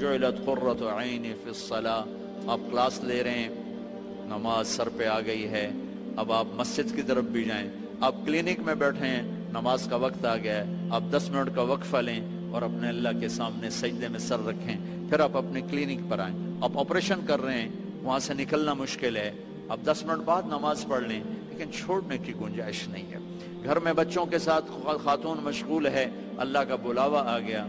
وَجُعِلَتْ قُرَّةُ عَيْنِي فِي الصَّلَاةِ، آپ کلاس لے رہے ہیں، نماز سر پہ آ گئی ہے، اب آپ مسجد کی طرف بھی جائیں، آپ کلینک میں بیٹھے ہیں، نماز کا وقت آ گیا ہے، آپ 10 منٹ کا وقفہ لیں اور اپنے اللہ کے سامنے سجدے میں سر رکھیں، پھر آپ اپنے کلینک پر آئیں۔ آپ آپریشن کر رہے ہیں، وہاں سے نکلنا مشکل ہے، آپ 10 منٹ بعد نماز پڑھ لیں، لیکن چھوڑنے کی گنجائش نہیں ہے۔ گھر میں بچوں کے ساتھ خاتون مشغول ہے، اللہ کا بلاوا آ گیا،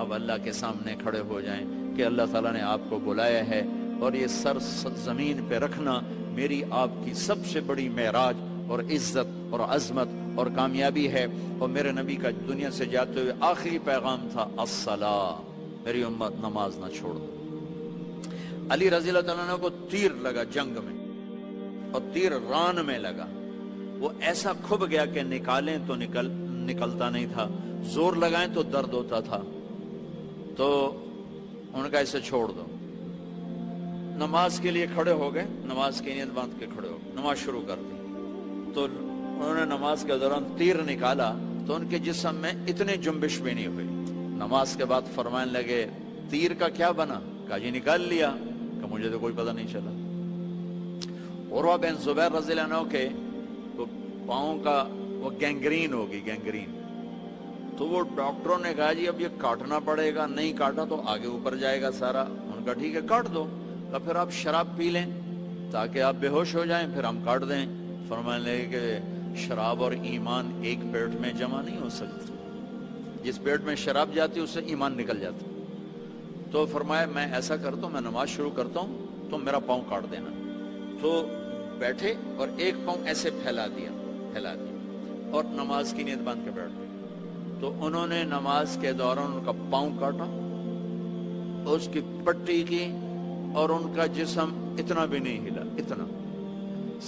اب اللہ کے سامنے کھڑے ہو جائیں کہ اللہ تعالیٰ نے آپ کو بلایا ہے، اور یہ سر زمین پہ رکھنا میری آپ کی سب سے بڑی معراج اور عزت اور عظمت اور کامیابی ہے۔ اور میرے نبی کا دنیا سے جاتے ہوئے آخری پیغام تھا الصلاۃ، میری امت نماز نہ چھوڑ دو۔ علی رضی اللہ تعالیٰ عنہ کو تیر لگا جنگ میں، اور تیر ران میں لگا، وہ ایسا کھب گیا کہ نکالیں تو نکلتا نہیں تھا، زور لگائیں تو درد ہوتا تھا، تو ان کا اسے چھوڑ دو۔ نماز کے لیے کھڑے ہو گئے، نماز کی نیت باندھ کے کھڑے ہو گئے، نماز شروع کر دی، تو انہوں نے نماز کے دوران تیر نکالا تو ان کے جسم میں اتنی جنبش بھی نہیں ہوئی۔ نماز کے بعد فرمانے لگے تیر کا کیا بنا؟ کہا جی نکال لیا، کہ مجھے تو کوئی پتہ نہیں چلا۔ عروہ بن زبیر رضی اللہ عنہ کے پاؤں کا وہ گینگرین ہوگی، گینگرین، تو وہ ڈاکٹروں نے کہا جی اب یہ کاٹنا پڑے گا، نہیں کاٹا تو آگے اوپر جائے گا سارا۔ ان کا ٹھیک ہے کاٹ دو، تو پھر آپ شراب پی لیں تاکہ آپ بے ہوش ہو جائیں، پھر ہم کاٹ دیں۔ فرمانے لگے کہ شراب اور ایمان ایک پیٹ میں جمع نہیں ہو سکتی، جس پیٹ میں شراب جاتی ہے اس سے ایمان نکل جاتا۔ تو فرمایا میں ایسا کرتا ہوں، میں نماز شروع کرتا ہوں، تم میرا پاؤں کاٹ دینا۔ تو بیٹھے اور ایک پاؤں ایسے پھیلا دیا اور نماز کی نیت باندھ کے بیٹھ گئے۔ تو انہوں نے نماز کے دوران ان کا پاؤں کاٹا، اس کی پٹی کی، اور ان کا جسم اتنا بھی نہیں ہلا، اتنا۔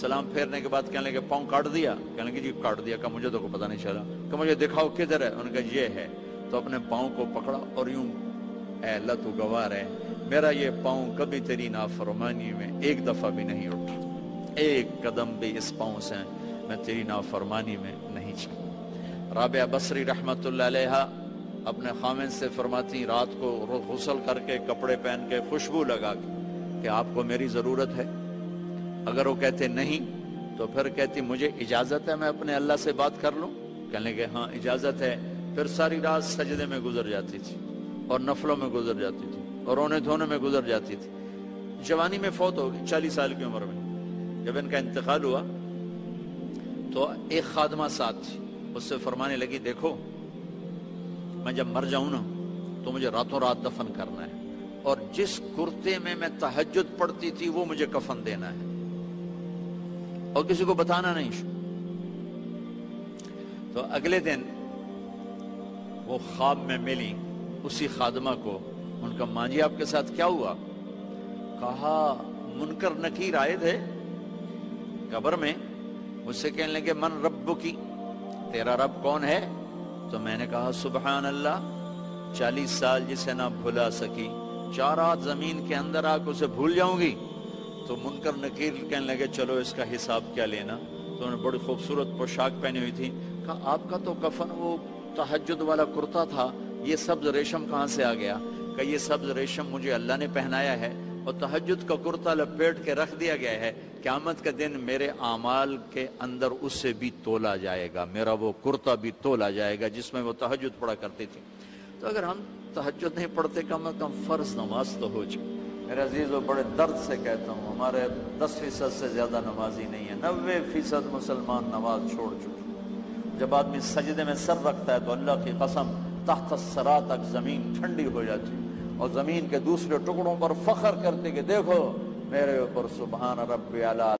سلام پھیرنے کے بعد کہنے لگے پاؤں کاٹ دیا؟ کہنے لگے جی کاٹ دیا۔ کہ مجھے تو پتہ نہیں چلا۔ کہ مجھے دکھاؤ کدھر ہے؟ ان کا یہ ہے۔ تو اپنے پاؤں کو پکڑا اور یوں، اے اللہ تو گواہ ہے، میرا یہ پاؤں کبھی تیری نافرمانی میں ایک دفعہ بھی نہیں اٹھا، ایک قدم بھی اس پاؤں سے میں تیری نافرمانی میں نہیں چلا۔ رابعہ بصری رحمت اللہ علیہ اپنے خامن سے فرماتی رات کو غسل کر کے کپڑے پہن کے خوشبو لگا کے کہ آپ کو میری ضرورت ہے؟ اگر وہ کہتے نہیں تو پھر کہتی مجھے اجازت ہے میں اپنے اللہ سے بات کر لوں؟ کہنے لگے ہاں اجازت ہے۔ پھر ساری رات سجدے میں گزر جاتی تھی اور نفلوں میں گزر جاتی تھی اور رونے دھونے میں گزر جاتی تھی۔ جوانی میں فوت ہو گئی، 40 سال کی عمر میں۔ جب ان کا انتقال ہوا تو ایک خادمہ ساتھ تھی، اس سے فرمانے لگی دیکھو میں جب مر جاؤں نا تو مجھے راتوں رات دفن کرنا ہے، اور جس کرتے میں میں تہجد پڑھتی تھی وہ مجھے کفن دینا ہے، اور کسی کو بتانا نہیں۔ تو اگلے دن وہ خواب میں ملی اسی خادمہ کو۔ ان کا ماں جی آپ کے ساتھ کیا ہوا؟ کہا منکر نکیر آئے تھے قبر میں، مجھ سے کہنے لگے من ربکی، تیرا رب کون ہے؟ تو میں نے کہا سبحان اللہ، 40 سال جسے نہ بھلا سکی، 4 رات زمین کے اندر آ کے اسے بھول جاؤں گی؟ تو منکر نکیر کہنے لگے چلو اس کا حساب کیا لینا۔ تو انہوں نے بڑی خوبصورت پوشاک پہنی ہوئی تھی۔ کہا آپ کا تو کفن وہ تہجد والا کرتا تھا، یہ سبز ریشم کہاں سے آ گیا؟ کہ یہ سبز ریشم مجھے اللہ نے پہنایا ہے، اور تہجد کا کرتا لپیٹ کے رکھ دیا گیا ہے، قیامت کے دن میرے اعمال کے اندر اس سے بھی تولا جائے گا، میرا وہ کرتا بھی تولا جائے گا جس میں وہ تہجد پڑھا کرتی تھی۔ تو اگر ہم تہجد نہیں پڑھتے کم از کم فرض نماز تو ہو جائے۔ میرے عزیزو بڑے درد سے کہتا ہوں ہمارے 10% سے زیادہ نمازی نہیں ہے، 90% مسلمان نماز چھوڑ چکے۔ جب آدمی سجدے میں سر رکھتا ہے تو اللہ کی قسم تحت الثری تک زمین ٹھنڈی ہو جاتی، اور زمین کے دوسرے ٹکڑوں پر فخر کرتے کہ دیکھو میرے اوپر سبحان ربی اعلیٰ